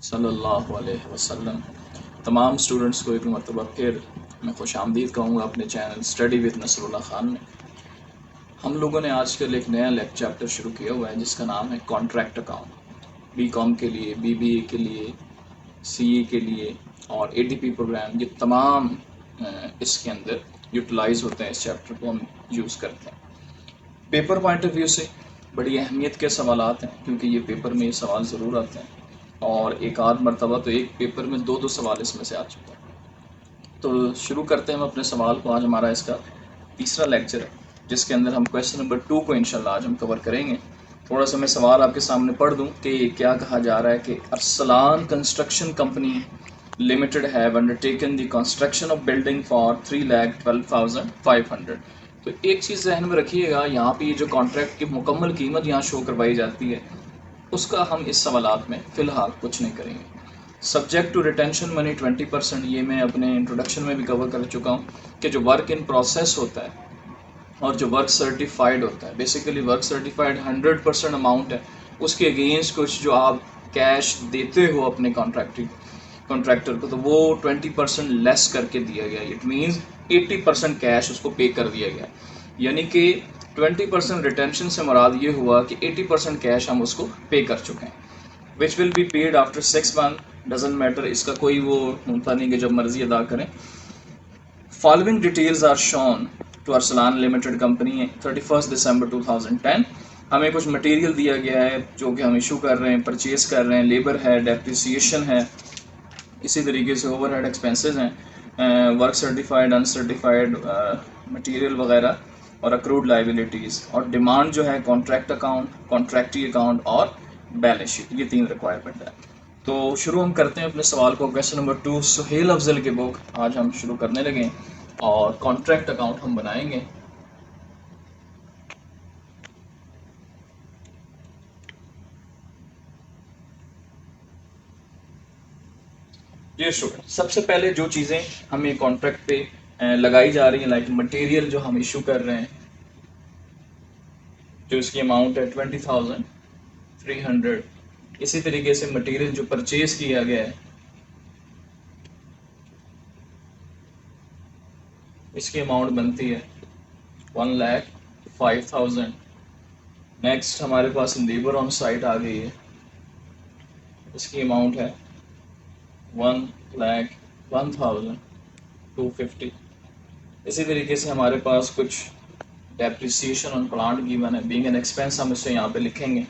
सल्लल्लाहु अलैहि वसल्लम। तमाम स्टूडेंट्स को एक मरतबा फिर मैं खुश आमदीद कहूँगा अपने channel study with Nasrullah Khan में। हम लोगों ने आजकल एक नया चैप्टर शुरू किया हुआ है जिसका नाम है कॉन्ट्रैक्ट अकाउंट। बीकॉम के लिए, बीबीए के लिए, सीए के लिए और एटीपी प्रोग्राम, ये तमाम इसके अंदर यूटिलाइज होते हैं। इस चैप्टर को हम यूज़ करते हैं। पेपर पॉइंट ऑफ व्यू से बड़ी अहमियत के सवालात हैं, क्योंकि ये पेपर में ये सवाल ज़रूर आते हैं और एक आध मरतबा तो एक पेपर में दो सवाल इसमें से आ चुका है। तो शुरू करते हैं हम अपने सवाल को। आज हमारा इसका तीसरा लेक्चर है जिसके अंदर हम क्वेश्चन नंबर 2 को इंशाल्लाह आज हम कवर करेंगे। थोड़ा सा मैं सवाल आपके सामने पढ़ दूं कि क्या कहा जा रहा है कि Arsalan construction company limited have undertaken the construction of building for 3,12,500। तो एक चीज़ जहन में रखिएगा, यहाँ पे ये जो कॉन्ट्रैक्ट की मुकम्मल कीमत यहाँ शो करवाई जाती है उसका हम इस सवालात में फ़िलहाल कुछ नहीं करेंगे। सब्जेक्ट टू रिटेंशन मनी 20%, ये मैं अपने इंट्रोडक्शन में भी कवर कर चुका हूँ कि जो वर्क इन प्रोसेस होता है और जो वर्क सर्टिफाइड होता है, बेसिकली वर्क सर्टिफाइड 100% अमाउंट है, उसके अगेंस्ट कुछ जो आप कैश देते हो अपने कॉन्ट्रैक्टर को, तो वो 20% लेस करके दिया गया। इट मीन्स 80% कैश उसको पे कर दिया गया। यानी कि 20% रिटेंशन से मुराद ये हुआ कि 80% कैश हम उसको पे कर चुके हैं। Which will be paid after 6 month, doesn't matter, इसका कोई वो होता नहीं कि जब मर्जी अदा करें। Following details are shown to Arsalan limited company 31 December 2010। हमें कुछ मटेरियल दिया गया है जो कि हम इशू कर रहे हैं, परचेज कर रहे हैं, लेबर है, डेप्रिसिएशन है, इसी तरीके से ओवरहेड एक्सपेंसेस हैं, वर्क सर्टिफाइड, अनसर्टिफाइड मटेरियल वगैरह, और अक्रूड लाइबिलिटीज़, और डिमांड जो है कॉन्ट्रैक्ट अकाउंट, कॉन्ट्रैक्टी अकाउंट और बैलेंस शीट, ये 3 रिक्वायरमेंट है। तो शुरू हम करते हैं अपने सवाल को। क्वेश्चन नंबर 2 सुहेल अफजल के बुक आज हम शुरू करने लगे और कॉन्ट्रैक्ट अकाउंट हम बनाएंगे। जी स्टूडेंट, सबसे पहले जो चीज़ें हमें कॉन्ट्रैक्ट पे लगाई जा रही हैं, लाइक मटेरियल जो हम इशू कर रहे हैं, जो इसकी अमाउंट है 20,300। इसी तरीके से मटेरियल जो परचेज किया गया है, इसकी अमाउंट बनती है 1,05,000। नेक्स्ट हमारे पास लेबर ऑन साइट आ गई है, इसकी अमाउंट है 1,01,250। इसी तरीके से हमारे पास कुछ डेप्रिसिएशन ऑन प्लांट गिवन है, बीइंग एन एक्सपेंस हम इसे यहाँ पे लिखेंगे,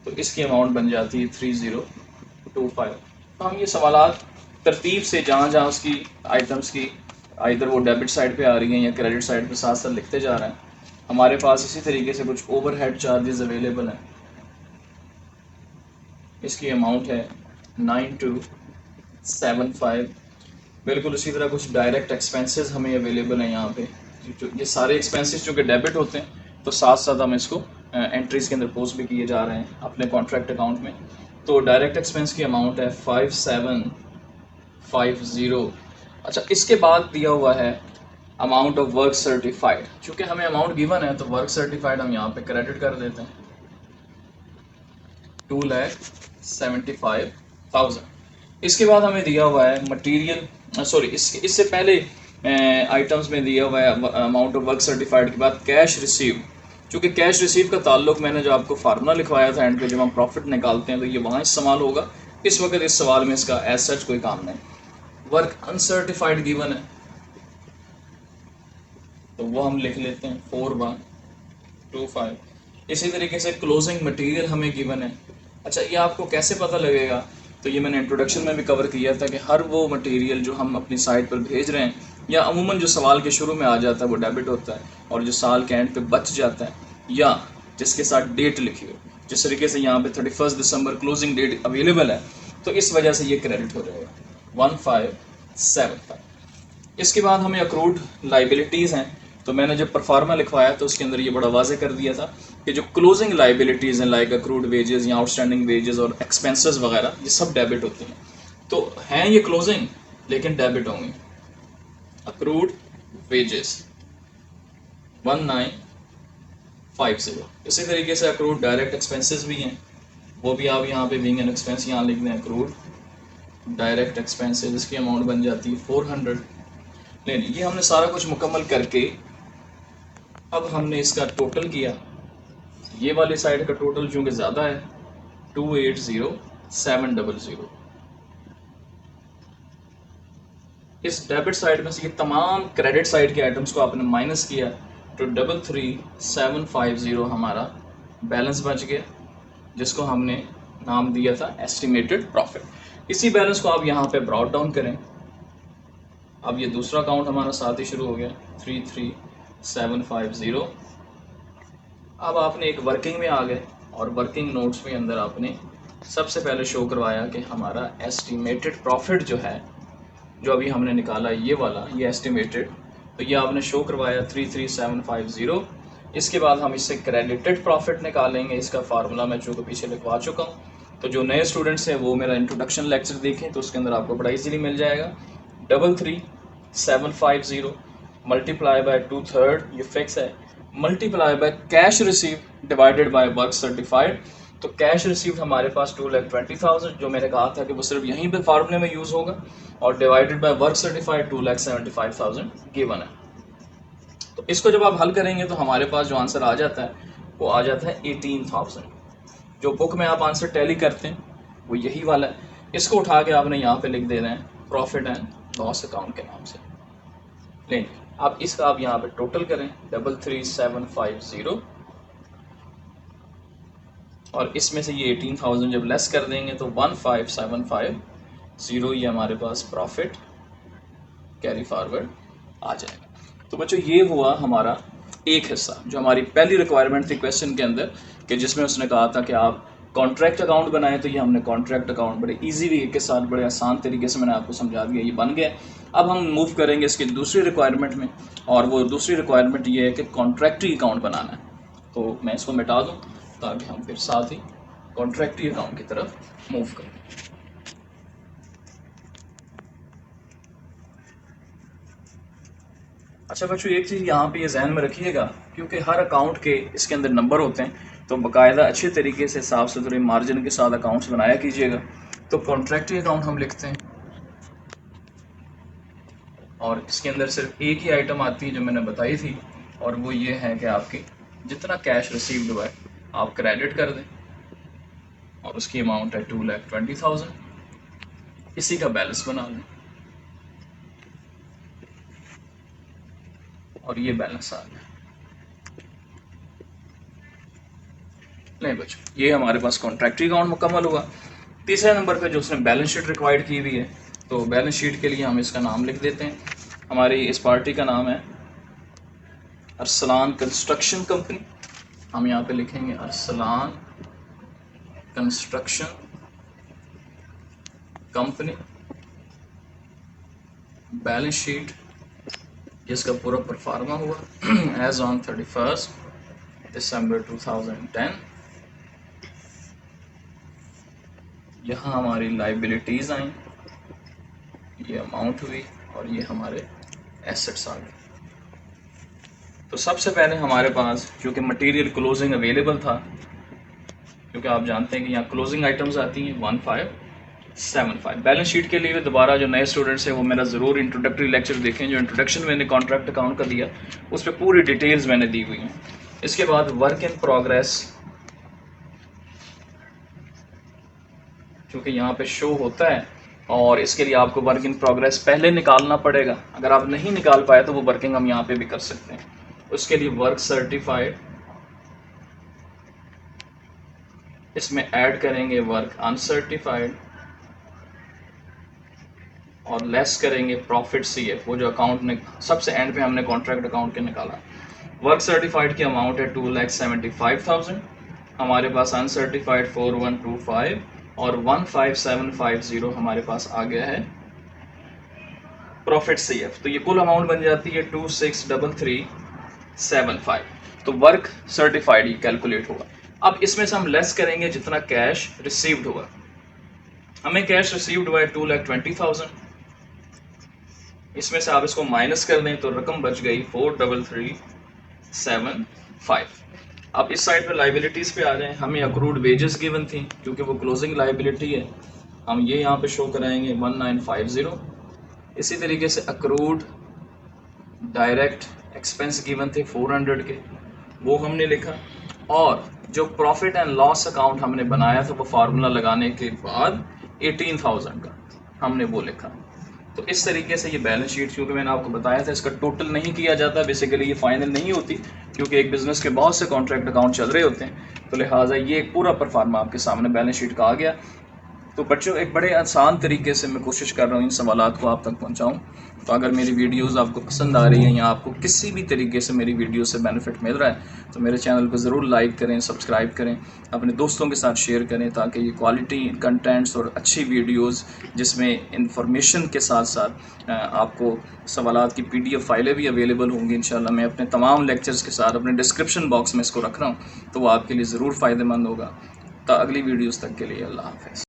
तो इसकी अमाउंट बन जाती है 3025। तो हम ये सवालात तरतीब से जहाँ जहाँ उसकी आइटम्स की इधर वो डेबिट साइड पे आ रही हैं या क्रेडिट साइड पे साथ साथ लिखते जा रहे हैं। हमारे पास इसी तरीके से कुछ ओवरहेड चार्जेस अवेलेबल हैं, इसकी अमाउंट है 9275। बिल्कुल उसी तरह कुछ डायरेक्ट एक्सपेंसेस हमें अवेलेबल हैं यहाँ पे। ये सारे एक्सपेंसेस जो कि डेबिट होते हैं, तो साथ साथ हम इसको एंट्रीज के अंदर पोस्ट भी किए जा रहे हैं अपने कॉन्ट्रैक्ट अकाउंट में। तो डायरेक्ट एक्सपेंस की अमाउंट है 5750। अच्छा, इसके बाद दिया हुआ है अमाउंट ऑफ वर्क सर्टिफाइड। चूँकि हमें अमाउंट गिवन है तो वर्क सर्टिफाइड हम यहाँ पे क्रेडिट कर देते हैं 2,75,000। इसके बाद हमें दिया हुआ है मटेरियल, सॉरी इससे पहले आइटम्स में दिया हुआ है अमाउंट ऑफ वर्क सर्टिफाइड के बाद कैश रिसीव। चूँकि कैश रिसीव का ताल्लुक मैंने जो आपको फार्मूला लिखवाया था एंड पे जब हम प्रॉफिट निकालते हैं तो ये वहाँ इस्तेमाल होगा। इस वक्त इस सवाल में इसका एज सच कोई काम नहीं। वर्क अनसर्टिफाइड गिवन है तो वो हम लिख लेते हैं 4125। इसी तरीके से क्लोजिंग मटेरियल हमें गिवन है। अच्छा, ये आपको कैसे पता लगेगा? तो ये मैंने इंट्रोडक्शन में भी कवर किया था कि हर वो मटेरियल जो हम अपनी साइट पर भेज रहे हैं या अमूमन जो सवाल के शुरू में आ जाता है वो डेबिट होता है, और जो साल के एंड पे बच जाता है या जिसके साथ डेट लिखी हो, जिस तरीके से यहाँ पे 31 दिसंबर क्लोजिंग डेट अवेलेबल है, तो इस वजह से ये क्रेडिट हो जाएगा 1575। इसके बाद हमें अक्रूड लाइबिलिटीज़ हैं, तो मैंने जब परफार्मा लिखवाया तो उसके अंदर ये बड़ा वाजे कर दिया था कि जो क्लोजिंग लाइबिलिटीज़ हैं लाइक अक्रूड वेजेस या आउटस्टैंडिंग वेजेस और एक्सपेंसेस वगैरह, ये सब डेबिट होती हैं। तो हैं ये क्लोजिंग लेकिन डेबिट होंगी। Accrued wages 1950। इसी तरीके से अक्रूड डायरेक्ट एक्सपेंसेस भी हैं, वो भी आप यहाँ पे बीइंग एन एक्सपेंस यहाँ लिख दें अक्रूड डायरेक्ट एक्सपेंसेस इसकी अमाउंट बन जाती है 400। नहीं, ये हमने सारा कुछ मुकम्मल करके अब हमने इसका टोटल किया। ये वाली साइड का टोटल चूँकि ज़्यादा है 280,700, इस डेबिट साइड में से ये तमाम क्रेडिट साइड के आइटम्स को आपने माइनस किया तो 33,750 हमारा बैलेंस बच गया, जिसको हमने नाम दिया था एस्टिमेटेड प्रॉफिट। इसी बैलेंस को आप यहाँ पे ब्रॉट डाउन करें। अब ये दूसरा अकाउंट हमारा साथ ही शुरू हो गया 33,750। अब आपने एक वर्किंग में आ गए और वर्किंग नोट्स में अंदर आपने सबसे पहले शो करवाया कि हमारा एस्टिमेटेड प्रॉफिट जो है, जो अभी हमने निकाला ये वाला, ये एस्टिमेटेड, तो ये आपने शो करवाया 33,750। इसके बाद हम इससे क्रेडिटेड प्रॉफिट निकालेंगे। इसका फार्मूला मैं चूँकि पीछे लिखवा चुका हूँ, तो जो नए स्टूडेंट्स हैं वो मेरा इंट्रोडक्शन लेक्चर देखें तो उसके अंदर आपको बड़ा इजीली मिल जाएगा। 33,750 मल्टीप्लाई बाय 2/3, ये फिक्स है, multiply by cash receive divided by work certified. तो कैश रिसीव्ड हमारे पास 2,20,000, जो मैंने कहा था कि वो सिर्फ यहीं पे फार्मूले में यूज़ होगा, और divided by work certified 2,75,000 given है। तो इसको जब आप हल करेंगे तो हमारे पास जो आंसर आ जाता है वो आ जाता है 18,000। जो बुक में आप आंसर टैली करते हैं वो यही वाला है। इसको उठा के आपने यहाँ पे लिख देना है प्रॉफिट एंड लॉस अकाउंट के नाम से। लेकिन अब इसका आप यहाँ पे टोटल करें 33,750, और इसमें से ये 18,000 जब लेस कर देंगे तो 15,750 ये हमारे पास प्रॉफिट कैरी फॉरवर्ड आ जाएगा। तो बच्चों ये हुआ हमारा एक हिस्सा, जो हमारी पहली रिक्वायरमेंट थी क्वेश्चन के अंदर, कि जिसमें उसने कहा था कि आप कॉन्ट्रैक्ट अकाउंट बनाएं। तो ये हमने कॉन्ट्रैक्ट अकाउंट बड़े इजी वे के साथ, बड़े आसान तरीके से मैंने आपको समझा दिया, ये बन गया। अब हम मूव करेंगे इसकी दूसरी रिक्वायरमेंट में, और वो दूसरी रिक्वायरमेंट ये है कि कॉन्ट्रैक्टरी अकाउंट बनाना है। तो मैं इसको मिटा दूँ ताकि हम फिर साथ ही कॉन्ट्रैक्टरी अकाउंट की तरफ मूव करें। अच्छा बच्चों, एक चीज़ यहाँ पे ये जहन में रखिएगा, क्योंकि हर अकाउंट के इसके अंदर नंबर होते हैं, तो बाकायदा अच्छे तरीके से साफ़ सुथरे मार्जिन के साथ अकाउंट्स बनाया कीजिएगा। तो कॉन्ट्रैक्टरी अकाउंट हम लिखते हैं, और इसके अंदर सिर्फ एक ही आइटम आती है जो मैंने बताई थी, और वो ये है कि आपकी जितना कैश रिसीव्ड हुआ है आप क्रेडिट कर दें, और उसकी अमाउंट है 2,20,000। इसी का बैलेंस बना लें, और ये बैलेंस आ गया। नहीं बच्चों, ये हमारे पास कॉन्ट्रैक्टरी अकाउंट मुकम्मल हुआ। तीसरे नंबर पे जो उसने बैलेंस शीट रिक्वायर्ड की हुई है, तो बैलेंस शीट के लिए हम इसका नाम लिख देते हैं। हमारी इस पार्टी का नाम है अरसलान कंस्ट्रक्शन कंपनी। हम यहाँ पे लिखेंगे Arsalan construction company. Balance sheet जिसका पूरा परफॉर्मा हुआ एज ऑन 31 दिसंबर 2010। यहाँ हमारी लाइबिलिटीज़ आई, ये अमाउंट हुई, और ये हमारे एसेट्स आ गए। तो सबसे पहले हमारे पास क्योंकि मटेरियल क्लोजिंग अवेलेबल था, क्योंकि आप जानते हैं कि यहाँ क्लोजिंग आइटम्स आती हैं 1575। बैलेंस शीट के लिए दोबारा जो नए स्टूडेंट्स हैं वो मेरा ज़रूर इंट्रोडक्टरी लेक्चर देखें। जो इंट्रोडक्शन मैंने कॉन्ट्रैक्ट अकाउंट का दिया उस पर पूरी डिटेल्स मैंने दी हुई हैं। इसके बाद वर्क इन प्रोग्रेस, क्योंकि यहाँ पे शो होता है, और इसके लिए आपको वर्क इन प्रोग्रेस पहले निकालना पड़ेगा। अगर आप नहीं निकाल पाए तो वो वर्किंग हम यहाँ पे भी कर सकते हैं। उसके लिए वर्क सर्टिफाइड, इसमें ऐड करेंगे वर्क अनसर्टिफाइड, और लेस करेंगे प्रॉफिट CF, वो जो अकाउंट ने सबसे एंड पे हमने कॉन्ट्रैक्ट अकाउंट के निकाला। वर्क सर्टिफाइड की अमाउंट है 2,75,000, हमारे पास अनसर्टिफाइड 4,125, और 15,750 हमारे पास आ गया है प्रॉफिट CF। तो ये कुल अमाउंट बन जाती है 26,33,75। तो वर्क सर्टिफाइड ये कैलकुलेट होगा। अब इसमें से हम लेस करेंगे जितना कैश रिसीव्ड हुआ। हमें कैश रिसीव्ड हुआ है 2,20,000, इसमें से आप इसको माइनस कर दें तो रकम बच गई 4,33,75। अब इस साइड पे लाइबिलिटीज़ पे आ जाएं। हमें अक्रूड वेजेस गिवन थी, क्योंकि वो क्लोजिंग लाइबिलिटी है, हम ये यहाँ पे शो कराएंगे 1950। इसी तरीके से अक्रूड डायरेक्ट एक्सपेंस गिवन थे 400 के, वो हमने लिखा। और जो प्रॉफिट एंड लॉस अकाउंट हमने बनाया था वो फार्मूला लगाने के बाद 18,000 का हमने वो लिखा। तो इस तरीके से ये बैलेंस शीट, क्योंकि मैंने आपको बताया था इसका टोटल नहीं किया जाता, बेसिकली ये फाइनल नहीं होती, क्योंकि एक बिजनेस के बहुत से कॉन्ट्रैक्ट अकाउंट चल रहे होते हैं, तो लिहाजा ये एक पूरा परफार्मा आपके सामने बैलेंस शीट का आ गया। तो बच्चों एक बड़े आसान तरीके से मैं कोशिश कर रहा हूँ इन सवालात को आप तक पहुँचाऊँ। तो अगर मेरी वीडियोस आपको पसंद आ रही हैं या आपको किसी भी तरीके से मेरी वीडियो से बेनिफिट मिल रहा है तो मेरे चैनल को ज़रूर लाइक करें, सब्सक्राइब करें, अपने दोस्तों के साथ शेयर करें, ताकि ये क्वालिटी कंटेंट्स और अच्छी वीडियोस जिसमें इंफॉर्मेशन के साथ साथ आपको सवालात की PDF फाइलें भी अवेलेबल होंगी इंशाल्लाह। मैं अपने तमाम लेक्चर्स के साथ अपने डिस्क्रिप्शन बॉक्स में इसको रख रहा हूँ, तो वो आपके लिए ज़रूर फ़ायदेमंद होगा। तो अगली वीडियोज़ तक के लिए अल्लाह हाफ़िज़।